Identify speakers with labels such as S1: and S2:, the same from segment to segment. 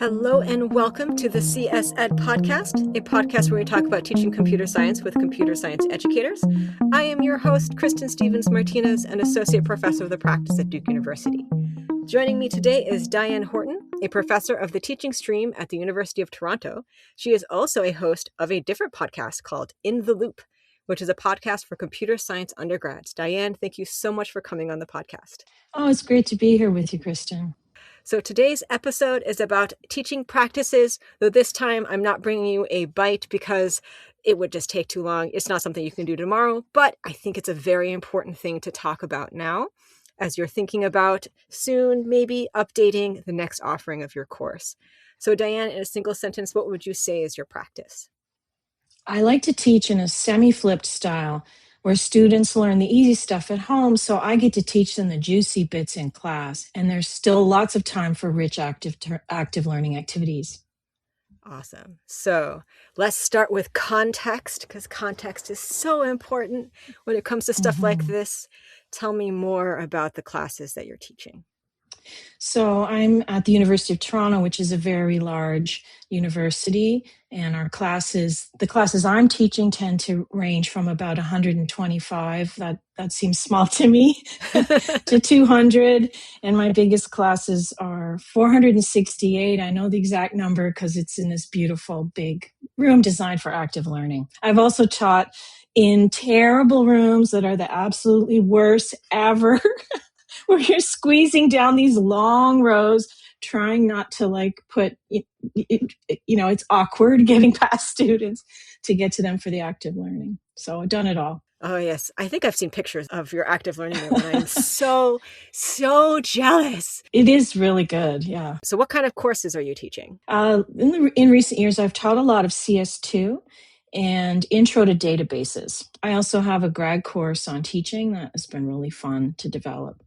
S1: Hello and welcome to the CS Ed podcast, a podcast where we talk about teaching computer science with computer science educators. I am your host, Kristen Stevens Martinez, an associate professor of the practice at Duke University. Joining me today is Diane Horton, a professor of the teaching stream at the University of Toronto. She is also a host of a different podcast called In the Loop, which is a podcast for computer science undergrads. Diane, thank you so much for coming on the podcast.
S2: Oh, it's great to be here with you, Kristen.
S1: So today's episode is about teaching practices, though this time I'm not bringing you a bite because it would just take too long. It's not something you can do tomorrow, but I think it's a very important thing to talk about now as you're thinking about soon maybe updating the next offering of your course. So Diane, in a single sentence, what would you say is your practice?
S2: I like to teach in a semi-flipped style where students learn the easy stuff at home, so I get to teach them the juicy bits in class, and there's still lots of time for rich active learning activities.
S1: Awesome. So let's start with context, because context is so important when it comes to stuff like this. Tell me more about the classes that you're teaching.
S2: So I'm at the University of Toronto, which is a very large university, and the classes I'm teaching tend to range from about 125, that seems small to me, to 200, and my biggest classes are 468. I know the exact number because it's in this beautiful big room designed for active learning. I've also taught in terrible rooms that are the absolutely worst ever, where you're squeezing down these long rows, trying not to it's awkward getting past students to get to them for the active learning. So I've done it all.
S1: Oh, yes. I think I've seen pictures of your active learning room, and I'm so jealous.
S2: It is really good, yeah.
S1: So what kind of courses are you teaching?
S2: In recent years, I've taught a lot of CS2 and intro to databases. I also have a grad course on teaching that has been really fun to develop.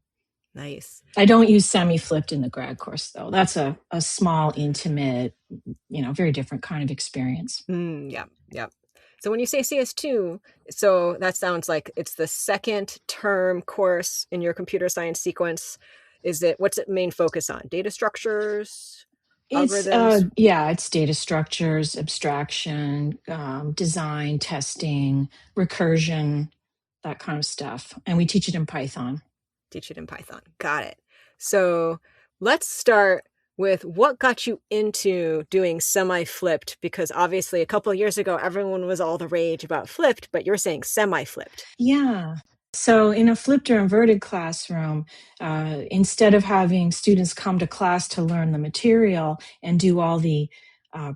S1: Nice.
S2: I don't use semi-flipped in the grad course, though. That's a small, intimate, very different kind of experience.
S1: Yeah. So when you say CS2, so that sounds like it's the second term course in your computer science sequence. What's it main focus on? Data structures? Algorithms?
S2: It's data structures, abstraction, design, testing, recursion, that kind of stuff. And we teach it in Python.
S1: Got it. So let's start with what got you into doing semi-flipped, because obviously a couple of years ago, everyone was all the rage about flipped, but you're saying semi-flipped.
S2: Yeah. So in a flipped or inverted classroom, instead of having students come to class to learn the material and do all the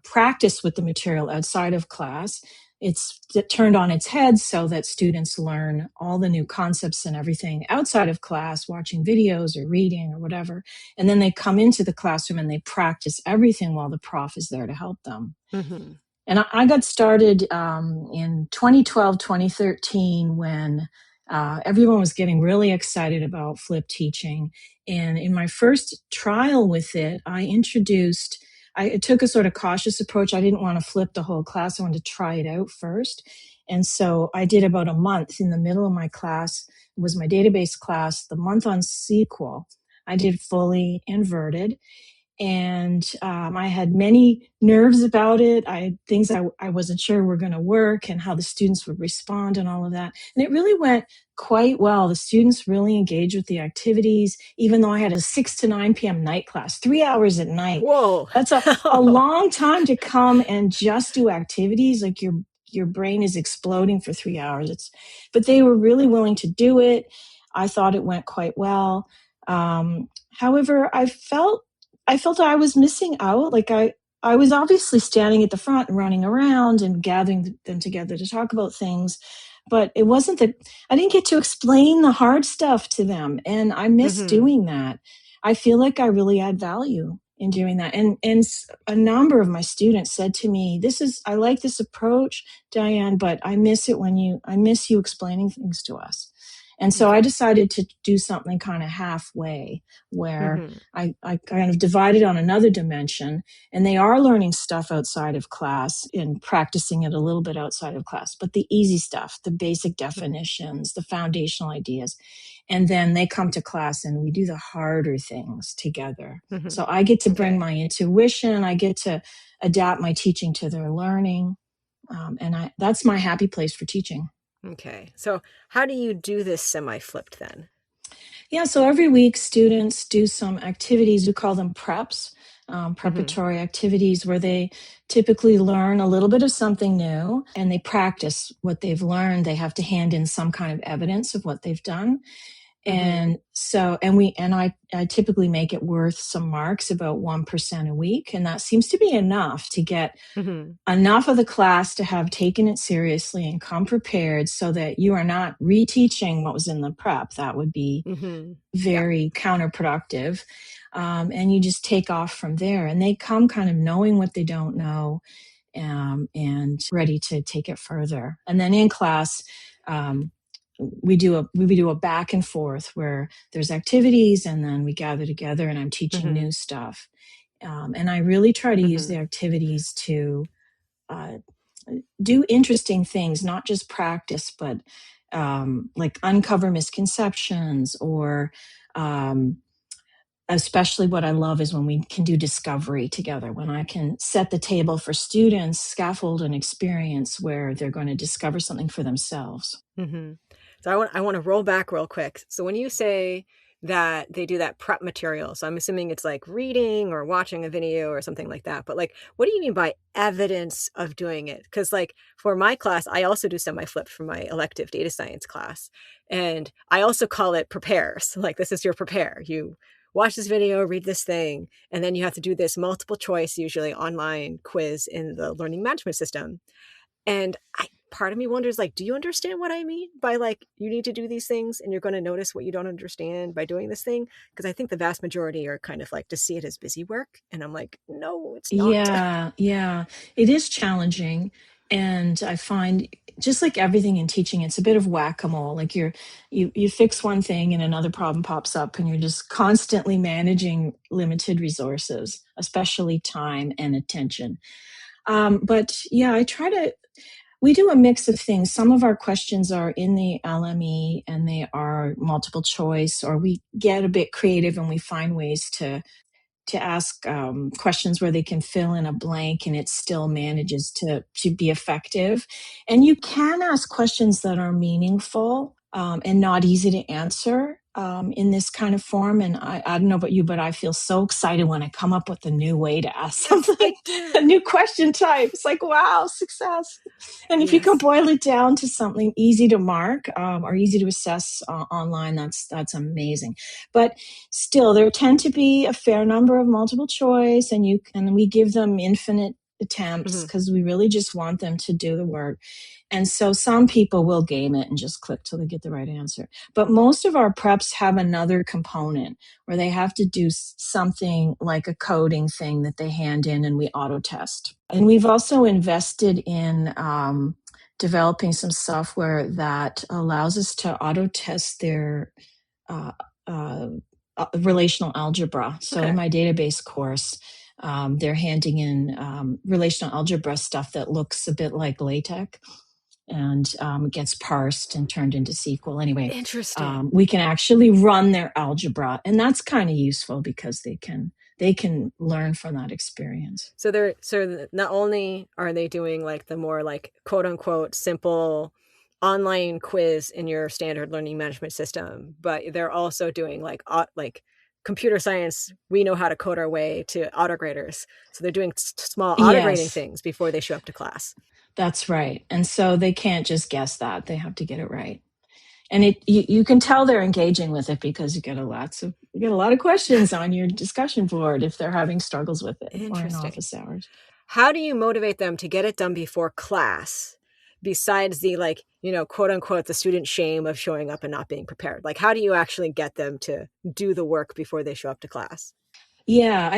S2: practice with the material outside of class, it's turned on its head so that students learn all the new concepts and everything outside of class, watching videos or reading or whatever. And then they come into the classroom and they practice everything while the prof is there to help them. Mm-hmm. And I got started in 2012, 2013 when everyone was getting really excited about flipped teaching. And in my first trial with it, I took a sort of cautious approach. I didn't want to flip the whole class. I wanted to try it out first. And so I did about a month. In the middle of my class was my database class, the month on SQL. I did fully inverted. And I had many nerves about it. I had things I wasn't sure were going to work and how the students would respond and all of that. And it really went quite well. The students really engaged with the activities, even though I had a 6 to 9 p.m. night class, 3 hours at night.
S1: Whoa.
S2: That's a long time to come and just do activities. Like your brain is exploding for 3 hours. But they were really willing to do it. I thought it went quite well. However, I felt I was missing out. Like I was obviously standing at the front and running around and gathering them together to talk about things, but it wasn't that I didn't get to explain the hard stuff to them. And I miss doing that. I feel like I really add value in doing that. And a number of my students said to me, I like this approach, Diane, but I miss you explaining things to us. And so I
S1: Okay.
S2: decided to do something kind of halfway where
S1: Mm-hmm.
S2: I kind of divided on another dimension, and they are learning stuff outside of class and practicing it a little bit outside of class, but the easy stuff, the basic definitions, the foundational ideas. And then they come to class and we do the harder things together.
S1: Mm-hmm.
S2: So I get to bring
S1: Okay.
S2: my intuition, I get to adapt my teaching to their learning. That's my happy place for teaching.
S1: Okay. So how do you do this semi-flipped then?
S2: Yeah, so every week students do some activities. We call them preps,
S1: Mm-hmm.
S2: preparatory activities, where they typically learn a little bit of something new and they practice what they've learned. They have to hand in some kind of evidence of what they've done.
S1: Mm-hmm.
S2: I typically make it worth some marks, about 1% a week. And that seems to be enough to get
S1: Mm-hmm.
S2: enough of the class to have taken it seriously and come prepared so that you are not reteaching what was in the prep. That would be
S1: Mm-hmm. Yeah.
S2: very counterproductive. And you just take off from there. And they come kind of knowing what they don't know, and ready to take it further. And then in class, um, we do a back and forth where there's activities and then we gather together and I'm teaching
S1: Mm-hmm.
S2: new stuff. And I really try to use
S1: Mm-hmm.
S2: the activities to uh, do interesting things, not just practice, but like uncover misconceptions or um, especially what I love is when we can do discovery together, when I can set the table for students, scaffold an experience where they're going to discover something for themselves.
S1: Mm-hmm. So I want to roll back real quick. So when you say that they do that prep material, so I'm assuming it's like reading or watching a video or something like that. But like, what do you mean by evidence of doing it? Because like for my class, I also do semi-flipped for my elective data science class, and I also call it prepares. Like this is your prepare. You watch this video, read this thing, and then you have to do this multiple choice, usually online quiz in the learning management system. And part of me wonders, like, do you understand what I mean by like, you need to do these things and you're going to notice what you don't understand by doing this thing? Because I think the vast majority are kind of like to see it as busy work. And I'm like, no, it's not.
S2: Yeah, it is challenging. And I find just like everything in teaching, it's a bit of whack-a-mole. Like you fix one thing and another problem pops up and you're just constantly managing limited resources, especially time and attention. But yeah, we do a mix of things. Some of our questions are in the LME and they are multiple choice, or we get a bit creative and we find ways to ask questions where they can fill in a blank and it still manages to be effective. And you can ask questions that are meaningful and not easy to answer in this kind of form. And I don't know about you, but I feel so excited when I come up with a new way to ask
S1: Yes,
S2: something,
S1: I
S2: a
S1: do.
S2: new question type. It's like, wow, success. And if you can
S1: Yes.
S2: boil it down to something easy to mark or easy to assess online, that's amazing. But still, there tend to be a fair number of multiple choice, and we give them infinite attempts
S1: Hmm.
S2: because we really just want them to do the work. And so some people will game it and just click till they get the right answer. But most of our preps have another component where they have to do something like a coding thing that they hand in and we auto test. And we've also invested in developing some software that allows us to auto test their uh, uh, relational algebra. So in
S1: Okay.
S2: my database course, they're handing in relational algebra stuff that looks a bit like LaTeX and gets parsed and turned into SQL. Anyway,
S1: Interesting.
S2: we can actually run their algebra, and that's kind of useful because they can learn from that experience.
S1: So not only are they doing like the more like quote unquote simple online quiz in your standard learning management system, but they're also doing like computer science. We know how to code our way to auto graders. So they're doing small auto grading
S2: Yes,
S1: things before they show up to class.
S2: that's right. And so they can't just guess that; they have to get it right. And you can tell they're engaging with it because you get a lot of questions on your discussion board if they're having struggles with it or in
S1: Interesting.
S2: office hours.
S1: How do you motivate them to get it done before class? Besides the like, quote unquote, the student shame of showing up and not being prepared. Like, how do you actually get them to do the work before they show up to class?
S2: Yeah,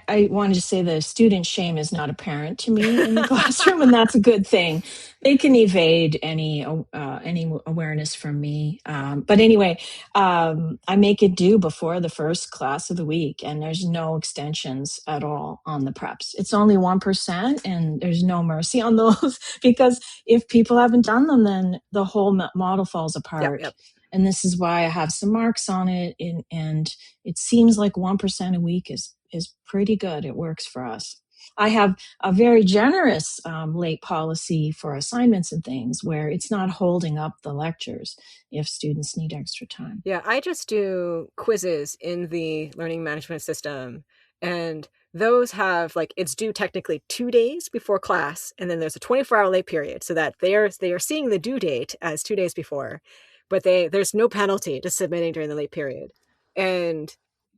S2: I wanted to say the student shame is not apparent to me in the classroom, and that's a good thing. They can evade any awareness from me. But anyway, I make it due before the first class of the week, and there's no extensions at all on the preps. It's only 1%, and there's no mercy on those because if people haven't done them, then the whole model falls
S1: Yep,
S2: apart.
S1: yep.
S2: And this is why I have some marks on it, and it seems like 1% a week is pretty good. It works for us. I have a very generous late policy for assignments and things where it's not holding up the lectures if students need extra time.
S1: Yeah, I just do quizzes in the learning management system, and those have like it's due technically 2 days before class, and then there's a 24-hour late period, so that they are seeing the due date as 2 days before, but there's no penalty to submitting during the late period. And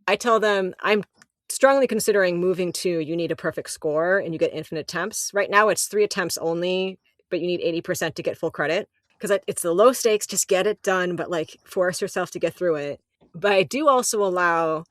S1: I tell them I'm strongly considering moving to you need a perfect score and you get infinite attempts. Right now it's 3 attempts only, but you need 80% to get full credit because it's the low stakes, just get it done, but like force yourself to get through it. But I do also allow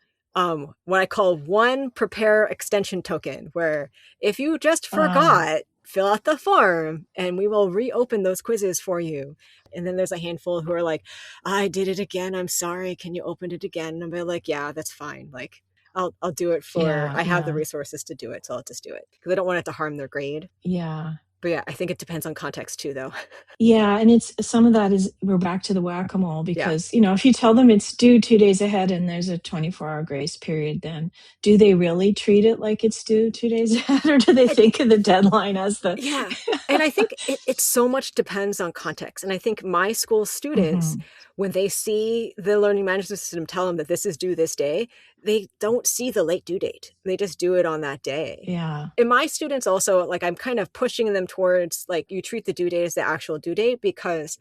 S1: what I call one prepare extension token, where if you just
S2: Ah,
S1: forgot, fill out the form and we will reopen those quizzes for you. And then there's a handful who are like, I did it again. I'm sorry. Can you open it again? And I'm like, yeah, that's fine. Like, I'll do it for,
S2: yeah,
S1: I have the
S2: yeah,
S1: resources to do it. So I'll just do it because I don't want it to harm their grade.
S2: yeah.
S1: But yeah, I think it depends on context too, though.
S2: Yeah, and it's some of that is we're back to the whack-a-mole
S1: Yeah.
S2: because, if you tell them it's due 2 days ahead and there's a 24-hour grace period, then do they really treat it like it's due 2 days ahead, or do they
S1: And
S2: think of the deadline as the?
S1: yeah. And I think it so much depends on context. And I think my school students,
S2: Mhm.
S1: when they see the learning management system tell them that this is due this day, they don't see the late due date. They just do it on that day.
S2: Yeah,
S1: And my students also, like, I'm kind of pushing them towards like you treat the due date as the actual due date, because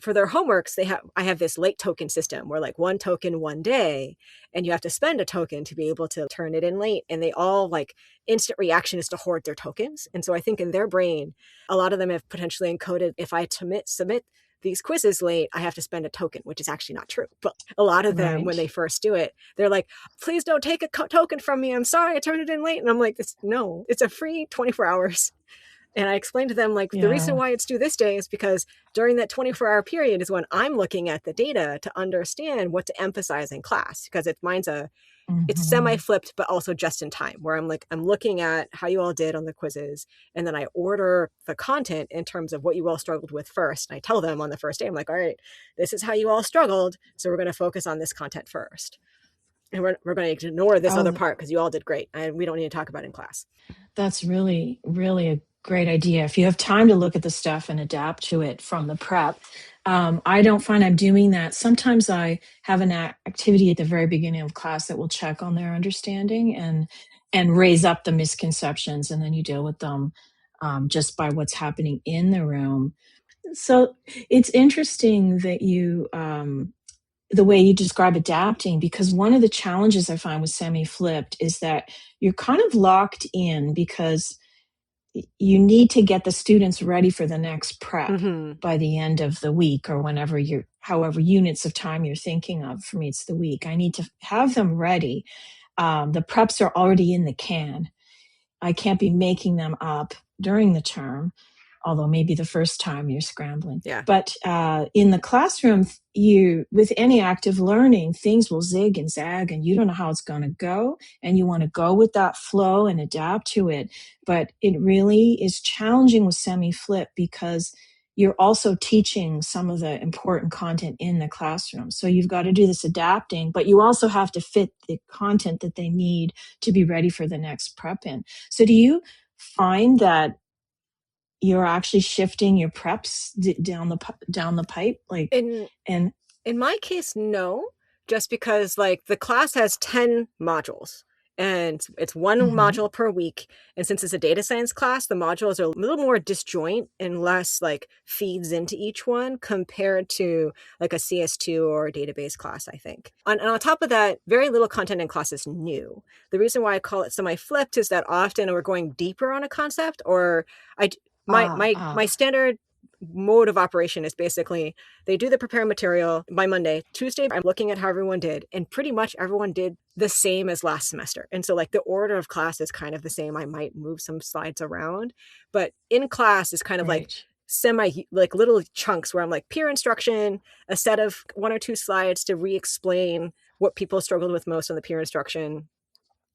S1: for their homeworks I have this late token system where like one token 1 day, and you have to spend a token to be able to turn it in late, and they all like instant reaction is to hoard their tokens. And so I think in their brain a lot of them have potentially encoded, if I submit these quizzes late, I have to spend a token, which is actually not true. But a lot of them, when
S2: right.
S1: they first do it, they're like, please don't take a token from me, I'm sorry I turned it in late. And I'm like, no, it's a free 24 hours. And I explained to them, like, the reason
S2: Yeah.
S1: why it's due this day is because during that 24-hour period is when I'm looking at the data to understand what to emphasize in class. Because it's
S2: Mhm.
S1: semi-flipped, but also just in time, where I'm looking at how you all did on the quizzes. And then I order the content in terms of what you all struggled with first. And I tell them on the first day, I'm like, all right, this is how you all struggled. So we're going to focus on this content first. And we're going to ignore this other
S2: Oh,
S1: part because you all did great. And we don't need to talk about it in class.
S2: that's really, really a great idea. If you have time to look at the stuff and adapt to it from the prep. I don't find I'm doing that. Sometimes I have an activity at the very beginning of class that will check on their understanding and raise up the misconceptions, and then you deal with them just by what's happening in the room. So it's interesting that the way you describe adapting, because one of the challenges I find with semi flipped is that you're kind of locked in because you need to get the students ready for the next prep
S1: Mm-hmm.
S2: by the end of the week, or whenever however units of time you're thinking of. For me, it's the week. I need to have them ready. The preps are already in the can. I can't be making them up during the term, although maybe the first time you're scrambling.
S1: Yeah.
S2: But in the classroom, you with any active learning, things will zig and zag, and you don't know how it's going to go, and you want to go with that flow and adapt to it. But it really is challenging with semi-flip because you're also teaching some of the important content in the classroom. So you've got to do this adapting, but you also have to fit the content that they need to be ready for the next prep in. So do you find that you're actually shifting your preps down the pipe, like?
S1: In
S2: And
S1: In my case, no, just because like the class has 10 modules and it's one
S2: mhm,
S1: module per week. And since it's a data science class, the modules are a little more disjoint and less like feeds into each one compared to like a CS2 or a database class, I think. And on top of that, very little content in class is new. The reason why I call it semi-flipped is that often we're going deeper on a concept, or I my
S2: ah
S1: my my
S2: ah
S1: standard mode of operation is basically they do the prepare material by Monday. Tuesday, I'm looking at how everyone did, and pretty much everyone did the same as last semester. And so like the order of class is kind of the same. I might move some slides around, but in class is kind of like
S2: Right.
S1: semi like little chunks where I'm like peer instruction, a set of 1 or 2 slides to re-explain what people struggled with most on the peer instruction,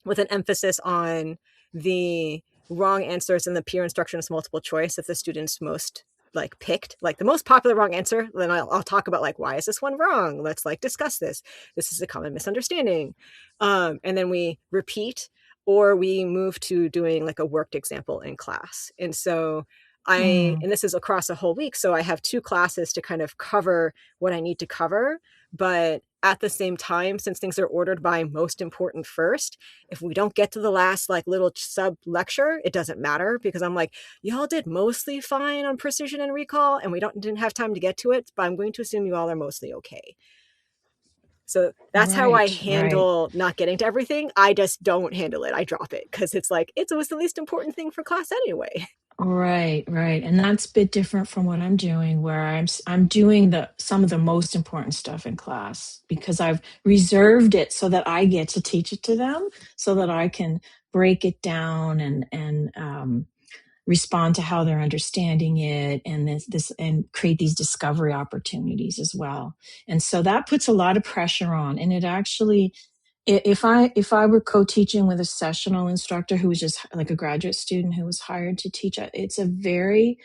S1: with an emphasis on the wrong answers in the peer instruction is multiple choice if the students most like picked like the most popular wrong answer, then I'll talk about like why is this one wrong, let's like discuss this is a common misunderstanding, and then we repeat or we move to doing like a worked example in class. And so and this is across a whole week, so I have 2 classes to kind of cover what I need to cover. But at the same time, since things are ordered by most important first, if we don't get to the last like little sub lecture, it doesn't matter, because I'm like, y'all did mostly fine on precision and recall and we didn't have time to get to it, but I'm going to assume you all are mostly okay. So that's how I
S2: Right.
S1: handle not getting to everything. I just don't handle it. I drop it because it's like, it was the least important thing for class anyway.
S2: Right, right. And that's a bit different from what I'm doing, where I'm doing some of the most important stuff in class because I've reserved it so that I get to teach it to them, so that I can break it down and respond to how they're understanding it, and this and create these discovery opportunities as well. And so that puts a lot of pressure on, and it actually, if I were co-teaching with a sessional instructor who was just like a graduate student who was hired to teach, it's a very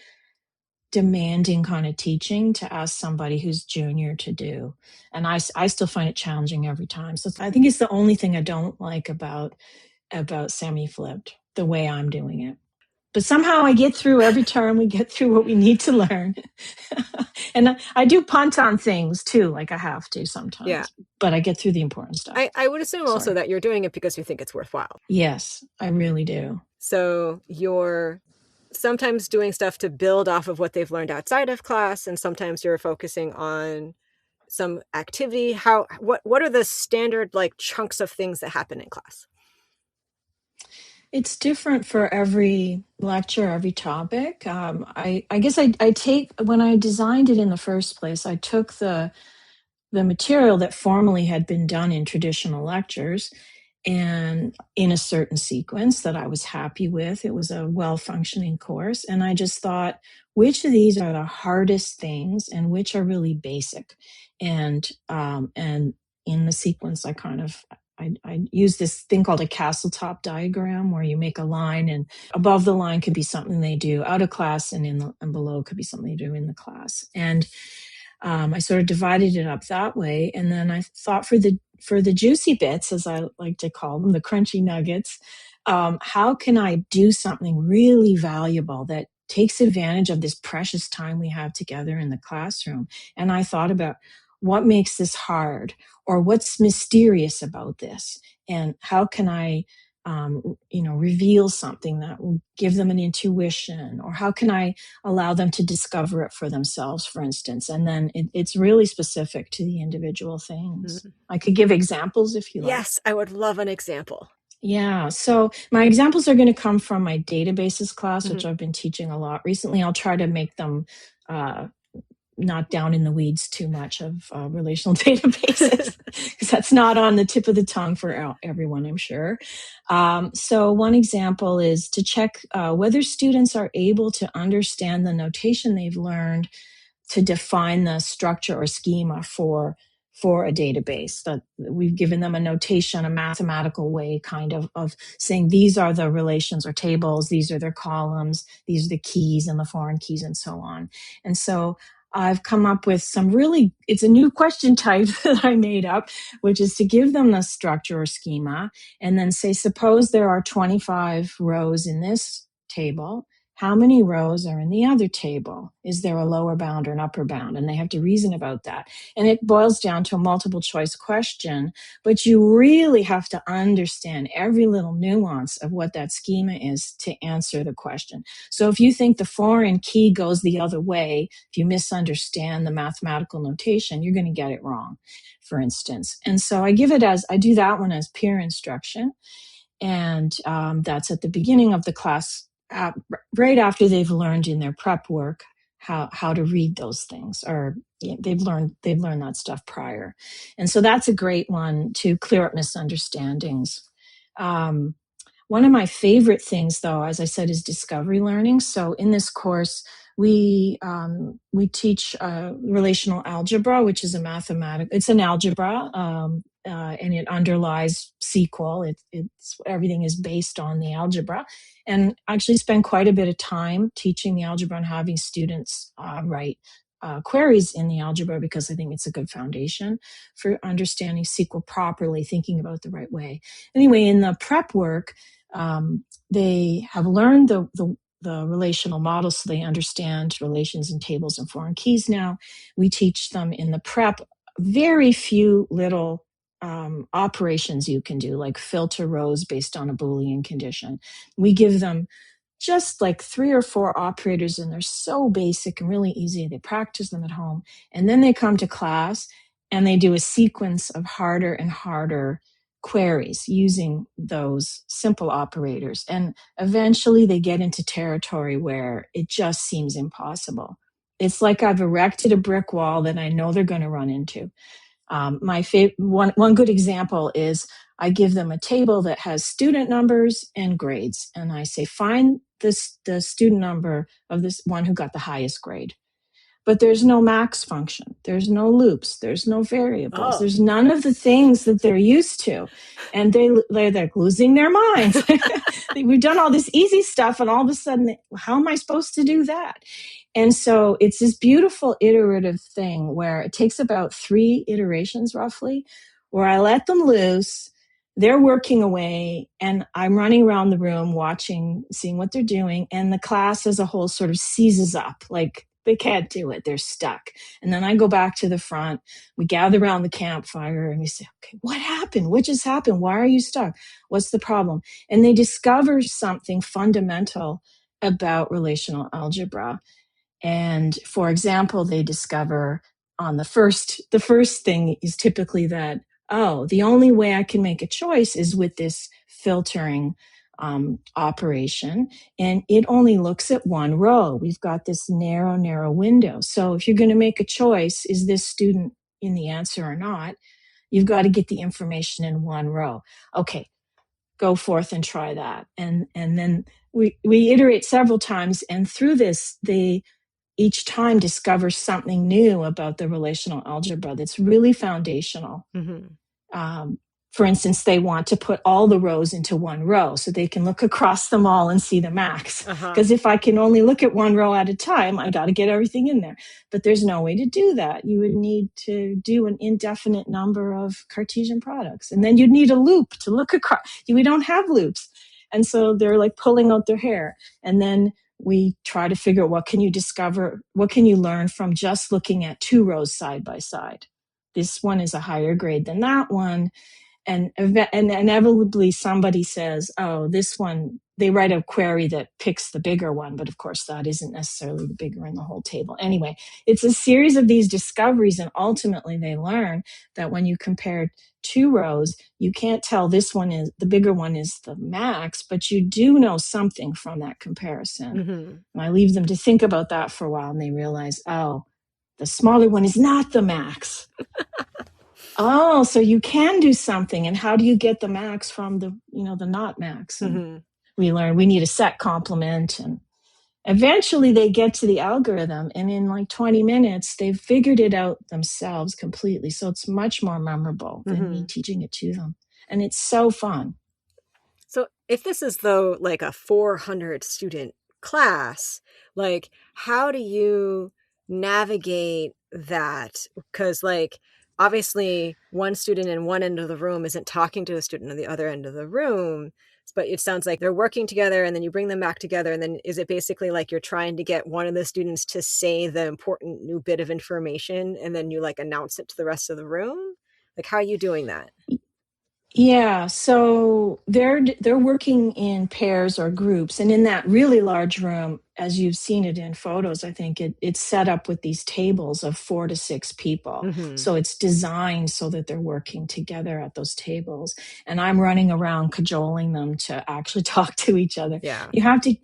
S2: demanding kind of teaching to ask somebody who's junior to do. And I still find it challenging every time. So I think it's the only thing I don't like about semi-flipped, the way I'm doing it. But somehow I get through every term. We get through what we need to learn. And I do punt on things too, like I have to sometimes.
S1: Yeah.
S2: But I get through the important stuff.
S1: I would assume also
S2: Sorry.
S1: that you're doing it because you think it's worthwhile.
S2: Yes, I really do.
S1: So you're sometimes doing stuff to build off of what they've learned outside of class, and sometimes you're focusing on some activity. What are the standard like chunks of things that happen in class?
S2: It's different for every lecture, every topic. I guess I take, when I designed it in the first place, I took the material that formerly had been done in traditional lectures and in a certain sequence that I was happy with. It was a well-functioning course. And I just thought, which of these are the hardest things and which are really basic? And in the sequence, I use this thing called a castle top diagram, where you make a line, and above the line could be something they do out of class, and and below could be something they do in the class. And I sort of divided it up that way. And then I thought, for the juicy bits, as I like to call them, the crunchy nuggets, how can I do something really valuable that takes advantage of this precious time we have together in the classroom? And I thought about what makes this hard, or what's mysterious about this, and how can I reveal something that will give them an intuition, or how can I allow them to discover it for themselves, for instance. And then it's really specific to the individual things. Mm-hmm. I could give examples if you like.
S1: Yes, I would love an example.
S2: Yeah, so my examples are going to come from my databases class, which I've been teaching a lot recently. I'll try to make them not down in the weeds too much of relational databases, because that's not on the tip of the tongue for everyone, I'm sure. So one example is to check whether students are able to understand the notation they've learned to define the structure or schema for a database. That we've given them a notation, a mathematical way kind of saying, these are the relations or tables, these are their columns, these are the keys and the foreign keys, and so on. And so I've come up with it's a new question type that I made up, which is to give them the structure or schema and then say, suppose there are 25 rows in this table. How many rows are in the other table? Is there a lower bound or an upper bound? And they have to reason about that. And it boils down to a multiple choice question, but you really have to understand every little nuance of what that schema is to answer the question. So if you think the foreign key goes the other way, if you misunderstand the mathematical notation, you're going to get it wrong, for instance. And so I do that one as peer instruction. And that's at the beginning of the class, right after they've learned in their prep work how to read those things, or they've learned that stuff prior. And so that's a great one to clear up misunderstandings. One of my favorite things, though, as I said, is discovery learning. So in this course, we teach relational algebra, which is it's an algebra, and it underlies SQL. It's everything is based on the algebra, and I actually spend quite a bit of time teaching the algebra and having students write queries in the algebra, because I think it's a good foundation for understanding SQL properly, thinking about it the right way. Anyway, in the prep work, they have learned the relational model, so they understand relations and tables and foreign keys now. We teach them in the prep very few little operations you can do, like filter rows based on a Boolean condition. We give them just like 3 or 4 operators, and they're so basic and really easy. They practice them at home, and then they come to class and they do a sequence of harder and harder queries using those simple operators. And eventually they get into territory where it just seems impossible. It's like I've erected a brick wall that I know they're going to run into. One good example is I give them a table that has student numbers and grades, and I say, find the student number of this one who got the highest grade. But there's no max function. There's no loops. There's no variables. There's none of the things that they're used to. And they're losing their minds. We've done all this easy stuff, and all of a sudden, how am I supposed to do that? And so it's this beautiful iterative thing where it takes about 3 iterations roughly, where I let them loose. They're working away, and I'm running around the room watching, seeing what they're doing. And the class as a whole sort of seizes up, like they can't do it. They're stuck. And then I go back to the front. We gather around the campfire and we say, okay, what happened? What just happened? Why are you stuck? What's the problem? And they discover something fundamental about relational algebra. And for example, they discover on the first thing is typically that, oh, the only way I can make a choice is with this filtering operation, and it only looks at one row. We've got this narrow window. So if you're going to make a choice, is this student in the answer or not, you've got to get the information in one row. Okay, go forth and try that. And then we iterate several times, and through this, they each time discover something new about the relational algebra that's really foundational. Mm-hmm. For instance, they want to put all the rows into one row so they can look across them all and see the max. Because if I can only look at one row at a time, I got to get everything in there. But there's no way to do that. You would need to do an indefinite number of Cartesian products. And then you'd need a loop to look across. We don't have loops. And so they're like pulling out their hair. And then we try to figure out what can you learn from just looking at 2 rows side by side. This one is a higher grade than that one. And inevitably somebody says, oh, this one, they write a query that picks the bigger one, but of course that isn't necessarily the bigger in the whole table. Anyway, it's a series of these discoveries, and ultimately they learn that when you compare 2 rows, you can't tell this one is the bigger one is the max, but you do know something from that comparison. Mm-hmm. And I leave them to think about that for a while, and they realize, oh, the smaller one is not the max. Oh, so you can do something. And how do you get the max from the not max? And mm-hmm. we learn we need a set complement. And eventually they get to the algorithm. And in like 20 minutes, they've figured it out themselves completely. So it's much more memorable than mm-hmm. me teaching it to them. And it's so fun.
S1: So if this is, though, like a 400 student class, like how do you navigate that? Because like, obviously, one student in one end of the room isn't talking to a student on the other end of the room, but it sounds like they're working together, and then you bring them back together. And then is it basically like you're trying to get one of the students to say the important new bit of information, and then you like announce it to the rest of the room? Like, how are you doing that?
S2: Yeah, so they're working in pairs or groups, and in that really large room, as you've seen it in photos, I think it's set up with these tables of 4 to 6 people. Mm-hmm. So it's designed so that they're working together at those tables, and I'm running around cajoling them to actually talk to each other. Yeah, you have to.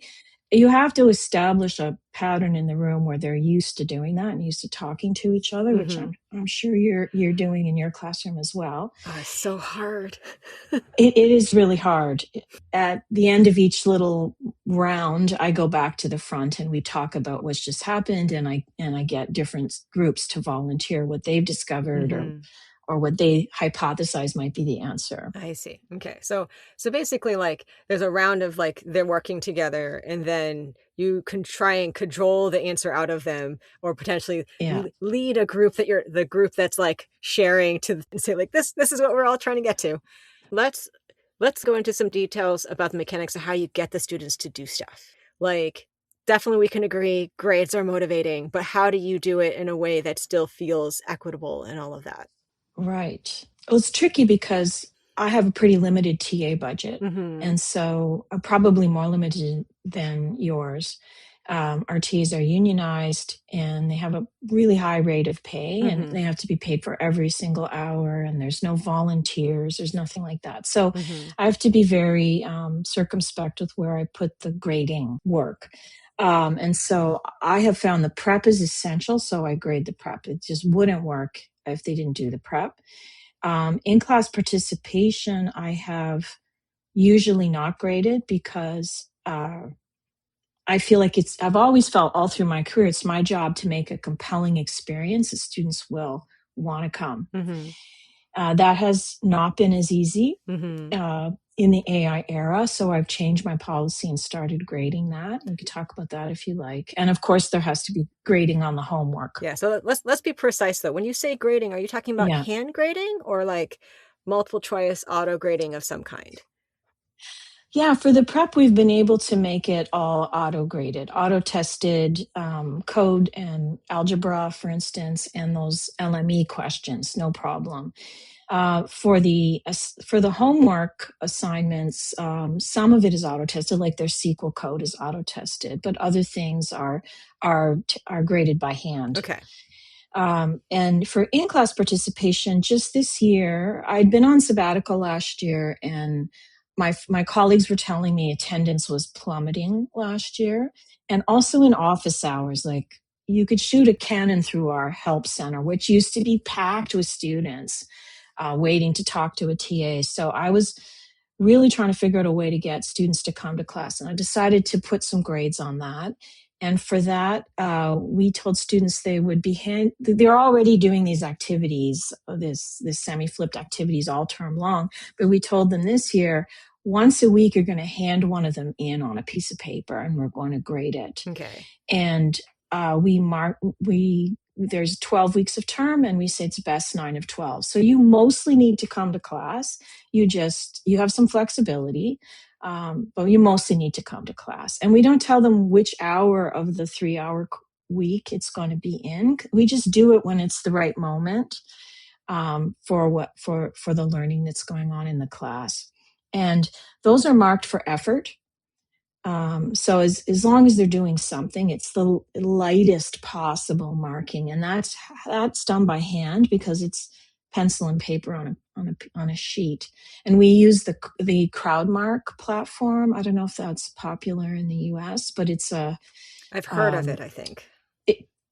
S2: you have to establish a pattern in the room where they're used to doing that and used to talking to each other, which I'm sure you're doing in your classroom as well.
S1: Oh, it's so hard.
S2: It is really hard. At the end of each little round, I go back to the front and we talk about what's just happened, and I get different groups to volunteer what they've discovered or what they hypothesize might be the answer.
S1: I see. Okay. So basically, like, there's a round of like they're working together, and then you can try and cajole the answer out of them, or potentially
S2: Yeah.
S1: lead a group that you're the group that's like sharing to and say like this is what we're all trying to get to. Let's go into some details about the mechanics of how you get the students to do stuff. Like, definitely we can agree grades are motivating, but how do you do it in a way that still feels equitable and all of that?
S2: Right. Well, it's tricky because I have a pretty limited TA budget,
S1: Mm-hmm.
S2: and so probably more limited than yours. Our TAs are unionized, and they have a really high rate of pay, and they have to be paid for every single hour. And there's no volunteers; there's nothing like that. So I have to be very circumspect with where I put the grading work. And so I have found the prep is essential. So I grade the prep. It just wouldn't work if they didn't do the prep. In class participation, I have usually not graded because I feel like I've always felt all through my career, it's my job to make a compelling experience that students will want to come. That has not been as easy in the AI era. So I've changed my policy and started grading that. We could talk about that if you like. And of course, there has to be grading on the homework.
S1: Yeah. So let's be precise though. When you say grading, are you talking about hand grading or like multiple choice auto grading of some kind?
S2: Yeah, for the prep, we've been able to make it all auto graded, auto tested, code and algebra, for instance, and those LME questions, no problem. For the homework assignments, some of it is auto tested, like their SQL code is auto tested, but other things are graded by hand.
S1: Okay.
S2: And for in-class participation, just this year, I'd been on sabbatical last year, and my colleagues were telling me attendance was plummeting last year, and also in office hours. Like, you could shoot a cannon through our help center, which used to be packed with students waiting to talk to a TA. So I was really trying to figure out a way to get students to come to class, and I decided to put some grades on that. And for that, we told students they would be they're already doing these activities, this semi-flipped activities all term long. But we told them this year, once a week, you're going to hand one of them in on a piece of paper, and we're going to grade it.
S1: Okay.
S2: And there's 12 weeks of term, and we say it's best 9 of 12. So you mostly need to come to class. You have some flexibility. But you mostly need to come to class. And we don't tell them which hour of the 3-hour week it's going to be in. We just do it when it's the right moment for the learning that's going on in the class. And those are marked for effort. So as long as they're doing something, it's the lightest possible marking, and that's done by hand because it's pencil and paper on a sheet. And we use the Crowdmark platform. I don't know if that's popular in the US, but
S1: I've heard of it, I think.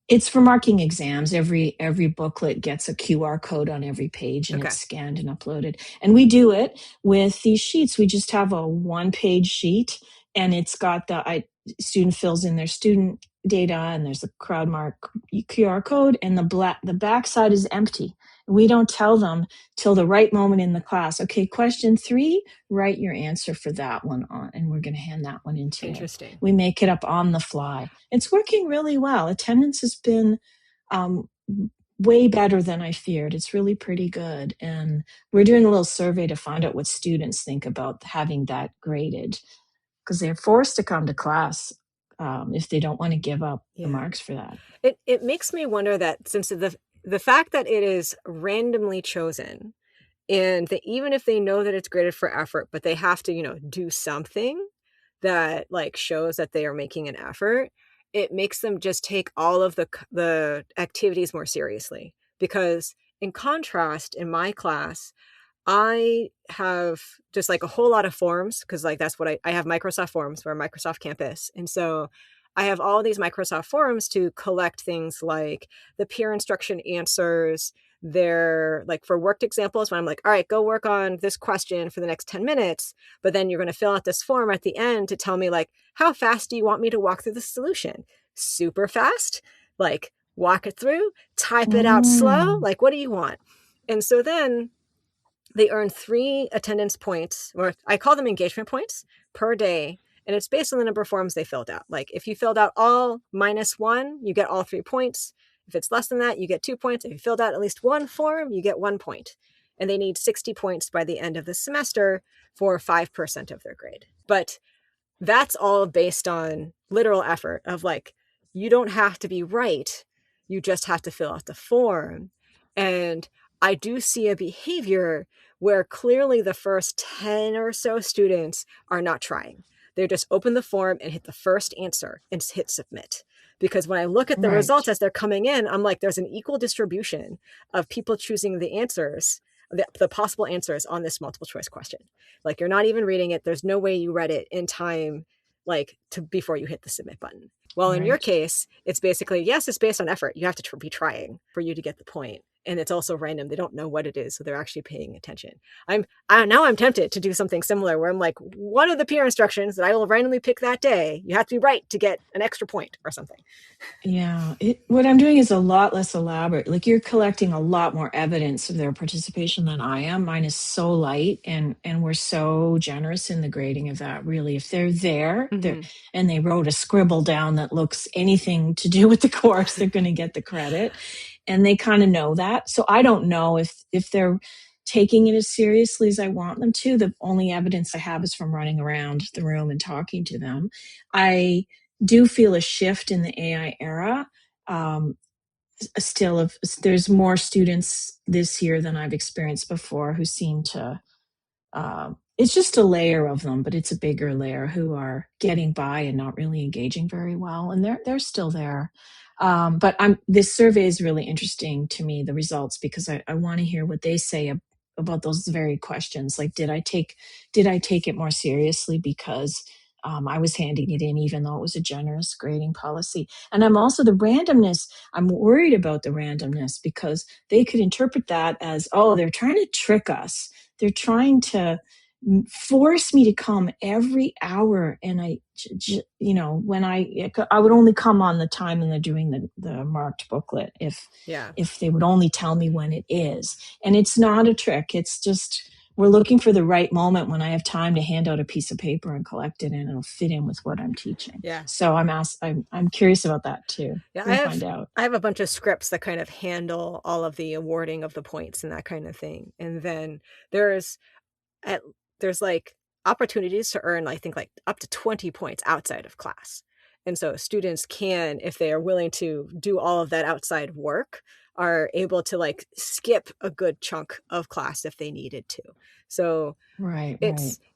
S2: It's for marking exams. Every booklet gets a QR code on every page, and it's scanned and uploaded. And we do it with these sheets. We just have a 1-page sheet, and it's got student fills in their student data, and there's a Crowdmark QR code, and the back side is empty. We don't tell them till the right moment in the class. Okay, question 3, write your answer for that one on, and we're going to hand that one into you.
S1: Interesting.
S2: We make it up on the fly. It's working really well. Attendance has been way better than I feared. It's really pretty good. And we're doing a little survey to find out what students think about having that graded, because they're forced to come to class if they don't want to give up the marks for that.
S1: It makes me wonder that since the fact that it is randomly chosen, and that even if they know that it's graded for effort, but they have to, do something that like shows that they are making an effort, it makes them just take all of the activities more seriously. Because in contrast, in my class, I have just like a whole lot of forms because like that's what I have Microsoft Forms for Microsoft Campus. And so I have all these Microsoft Forms to collect things like the peer instruction answers, their like for worked examples when I'm like, all right, go work on this question for the next 10 minutes. But then you're going to fill out this form at the end to tell me like, how fast do you want me to walk through the solution? Super fast? Like walk it through, type it out slow? Like, what do you want? And so then they earn 3 attendance points, or I call them engagement points per day. And it's based on the number of forms they filled out. Like if you filled out all -1, you get all 3 points. If it's less than that, you get 2 points. If you filled out at least one form, you get 1 point. And they need 60 points by the end of the semester for 5% of their grade. But that's all based on literal effort of like, you don't have to be right. You just have to fill out the form. And I do see a behavior where clearly the first 10 or so students are not trying. They just open the form and hit the first answer and hit submit. Because when I look at the results as they're coming in, I'm like, there's an equal distribution of people choosing the answers, the possible answers on this multiple choice question. Like you're not even reading it. There's no way you read it in time, like to before you hit the submit button. Well, in your case, it's basically, yes, it's based on effort. You have to be trying for you to get the point. And it's also random. They don't know what it is, so they're actually paying attention. Now I'm tempted to do something similar where I'm like, one of the peer instructions that I will randomly pick that day, you have to be right to get an extra point or something.
S2: Yeah, what I'm doing is a lot less elaborate. Like you're collecting a lot more evidence of their participation than I am. Mine is so light, and we're so generous in the grading of that. Really, if they're there, and they wrote a scribble down that looks anything to do with the course, they're going to get the credit, and they kind of know that. So I don't know if they're taking it as seriously as I want them to. The only evidence I have is from running around the room and talking to them. I do feel a shift in the AI era. There's more students this year than I've experienced before who seem to, it's just a layer of them, but it's a bigger layer who are getting by and not really engaging very well. And they're still there. But this survey is really interesting to me, the results, because I want to hear what they say about those very questions. Like, did I take it more seriously because I was handing it in, even though it was a generous grading policy? And I'm also the randomness. I'm worried about the randomness because they could interpret that as, oh, they're trying to trick us. They're trying to force me to come every hour, and when I would only come on the time and they're doing the marked booklet if they would only tell me when it is. And it's not a trick. It's just we're looking for the right moment when I have time to hand out a piece of paper and collect it, and it'll fit in with what I'm teaching. So I'm curious about that too. Find out.
S1: I have a bunch of scripts that kind of handle all of the awarding of the points and that kind of thing. And then there's like opportunities to earn, I think, like up to 20 points outside of class. And so students can, if they are willing to do all of that outside work, are able to like skip a good chunk of class if they needed to. So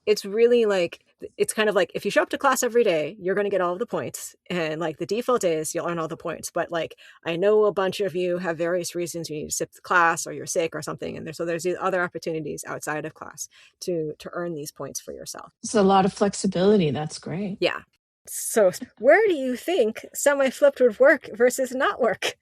S1: it's really like, it's kind of like if you show up to class every day, you're going to get all of the points. And like the default is you'll earn all the points. But like, I know a bunch of you have various reasons you need to skip the class or you're sick or something. And there's these other opportunities outside of class to earn these points for yourself.
S2: It's a lot of flexibility. That's great.
S1: Yeah. So where do you think semi-flipped would work versus not work?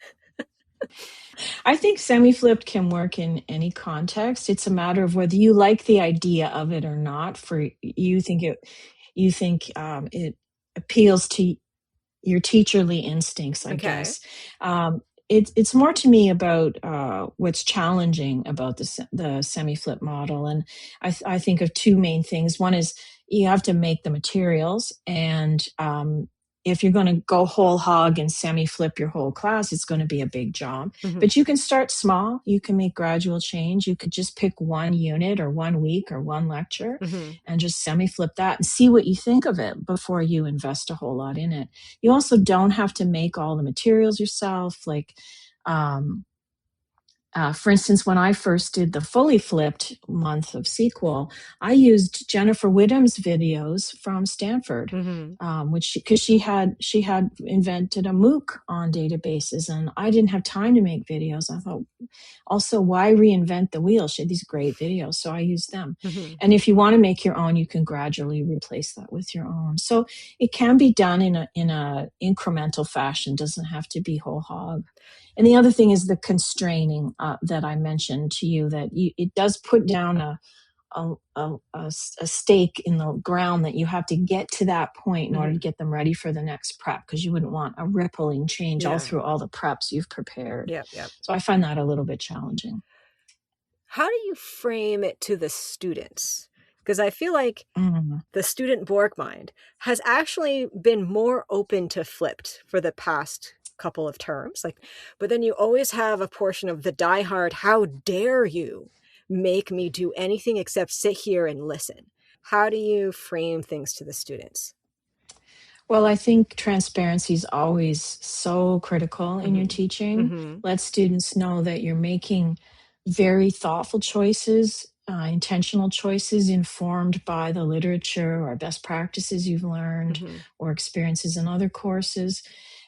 S2: I think semi-flipped can work in any context. It's a matter of whether you like the idea of it or not. For you think it appeals to your teacherly instincts, I guess. It's more to me about what's challenging about the semi-flip model. And I think of two main things. One is you have to make the materials, and if you're going to go whole hog and semi-flip your whole class, it's going to be a big job. But you can start small. You can make gradual change. You could just pick one unit or 1 week or one lecture and just semi-flip that and see what you think of it before you invest a whole lot in it. You also don't have to make all the materials yourself. Like, For instance, when I first did the fully flipped month of SQL, I used Jennifer Whittam's videos from Stanford,
S1: Mm-hmm.
S2: which because she had invented a MOOC on databases, and I didn't have time to make videos. I thought, also, why reinvent the wheel? She had these great videos, so I used them.
S1: Mm-hmm.
S2: And if you want to make your own, you can gradually replace that with your own. So it can be done in a incremental fashion. Doesn't have to be whole hog. And the other thing is the constraining that I mentioned to you, that it does put down a stake in the ground that you have to get to that point in order to
S1: Mm-hmm.
S2: get them ready for the next prep, because you wouldn't want a rippling change all
S1: Yeah.
S2: through all the preps you've prepared.
S1: Yep. Yep.
S2: So I find that a little bit challenging.
S1: How do you frame it to the students? Because I feel like
S2: Mm.
S1: the student Borg mind has actually been more open to flipped for the past couple of terms. Like, but then you always have a portion of the diehard, how dare you make me do anything except sit here and listen? How do you frame things to the students?
S2: Well, I think transparency is always so critical in your
S1: Mm-hmm.
S2: teaching.
S1: Mm-hmm.
S2: Let students know that you're making very thoughtful choices, intentional choices informed by the literature or best practices you've learned
S1: Mm-hmm.
S2: or experiences in other courses.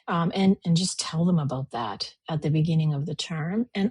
S2: And just tell them about that at the beginning of the term. And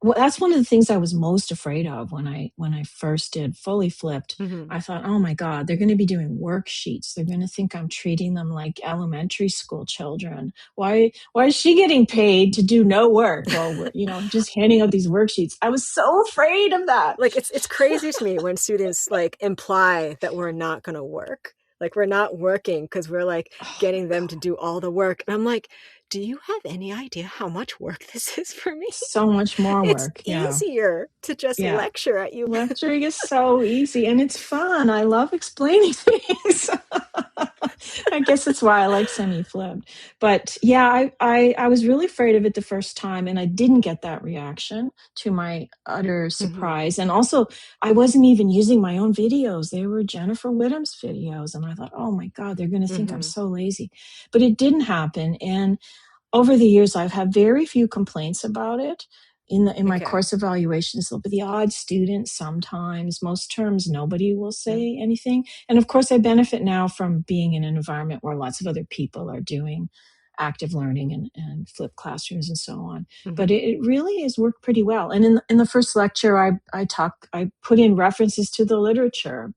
S2: well, that's one of the things I was most afraid of when I first did fully flipped.
S1: Mm-hmm.
S2: I thought, oh my God, they're going to be doing worksheets. They're going to think I'm treating them like elementary school children. Why is she getting paid to do no work while we're, just handing out these worksheets? I was so afraid of that.
S1: Like it's crazy to me when students like imply that we're not going to work. Like we're not working because we're like
S2: Oh my
S1: getting them
S2: God.
S1: to do all the work. And I'm like, do you have any idea how much work this is for me?
S2: So much more
S1: It's
S2: work. Yeah.
S1: easier to just
S2: Yeah.
S1: lecture at you.
S2: Lecturing is so easy and it's fun. I love explaining things. I guess that's why I like semi-flipped. But yeah, I was really afraid of it the first time, and I didn't get that reaction, to my utter
S1: Mm-hmm.
S2: surprise. And also, I wasn't even using my own videos. They were Jennifer Whittam's videos. And I thought, oh my God, they're going to think I'm
S1: Mm-hmm.
S2: so lazy. But it didn't happen. And over the years, I've had very few complaints about it. In my
S1: Okay.
S2: course evaluations, there'll be the odd student sometimes. Most terms, nobody will
S1: Yeah.
S2: say anything. And of course, I benefit now from being in an environment where lots of other people are doing active learning and flipped classrooms and so on. But
S1: Mm-hmm.
S2: it really has worked pretty well. And in the first lecture, I put in references to the literature.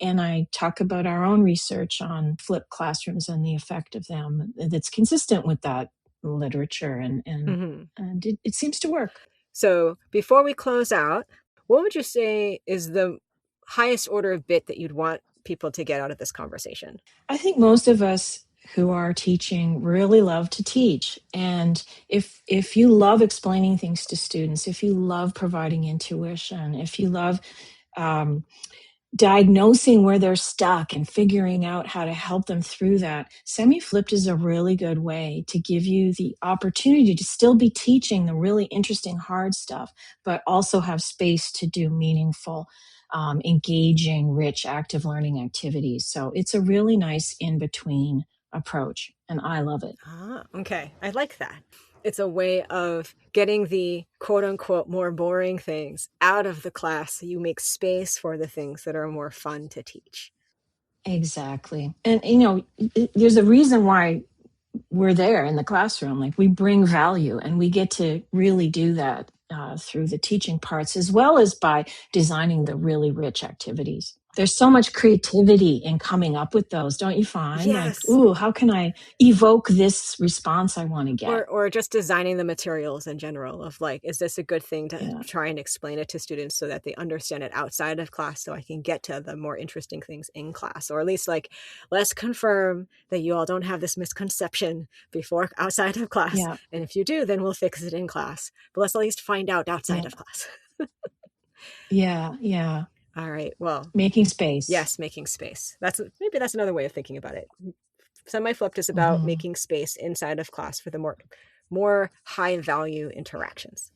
S2: And I talk about our own research on flipped classrooms and the effect of them that's consistent with that literature,
S1: Mm-hmm.
S2: and it seems to work.
S1: So before we close out, what would you say is the highest order of bit that you'd want people to get out of this conversation?
S2: I think most of us who are teaching really love to teach, and if you love explaining things to students, if you love providing intuition, if you love um, diagnosing where they're stuck and figuring out how to help them through that, semi-flipped is a really good way to give you the opportunity to still be teaching the really interesting hard stuff, but also have space to do meaningful, engaging, rich, active learning activities. So it's a really nice in-between approach, and I love it.
S1: Okay. I like that. It's a way of getting the quote unquote more boring things out of the class so you make space for the things that are more fun to teach.
S2: Exactly. And, there's a reason why we're there in the classroom. Like, we bring value, and we get to really do that through the teaching parts, as well as by designing the really rich activities. There's so much creativity in coming up with those, don't you find? Like,
S1: Yes.
S2: ooh, how can I evoke this response I want to get?
S1: Or just designing the materials in general of like, is this a good thing to
S2: Yeah,
S1: try and explain it to students so that they understand it outside of class so I can get to the more interesting things in class? Or at least like, let's confirm that you all don't have this misconception before outside of class.
S2: yeah,
S1: And if you do, then we'll fix it in class. But let's at least find out outside
S2: yeah,
S1: of class.
S2: yeah, yeah.
S1: All right. Well,
S2: Making space.
S1: yes, making space. That's another way of thinking about it. Semi-flipped is about
S2: Hmm.
S1: making space inside of class for the more high value interactions.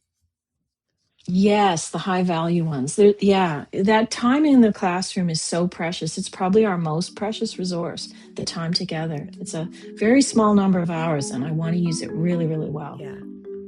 S2: Yes, the high value ones. Yeah, that time in the classroom is so precious. It's probably our most precious resource, the time together. It's a very small number of hours, and I want to use it really, really well.
S1: Yeah.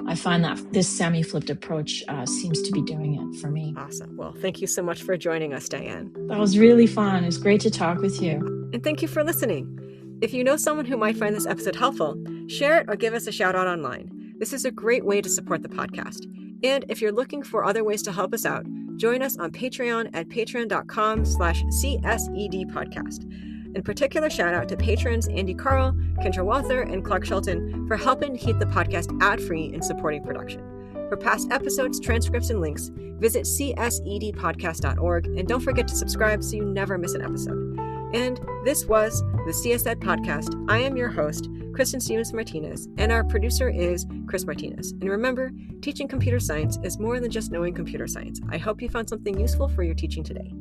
S2: I find that this semi-flipped approach seems to be doing it for me.
S1: Awesome. Well, thank you so much for joining us, Diane.
S2: That was really fun. It was great to talk with you.
S1: And thank you for listening. If you know someone who might find this episode helpful, share it or give us a shout out online. This is a great way to support the podcast. And if you're looking for other ways to help us out, join us on Patreon at patreon.com/CSED podcast. In particular, shout out to patrons Andy Carl, Kendra Walther, and Clark Shelton for helping keep the podcast ad-free and supporting production. For past episodes, transcripts, and links, visit csedpodcast.org, and don't forget to subscribe so you never miss an episode. And this was the CSED Podcast. I am your host, Kristen Stevens Martinez, and our producer is Chris Martinez. And remember, teaching computer science is more than just knowing computer science. I hope you found something useful for your teaching today.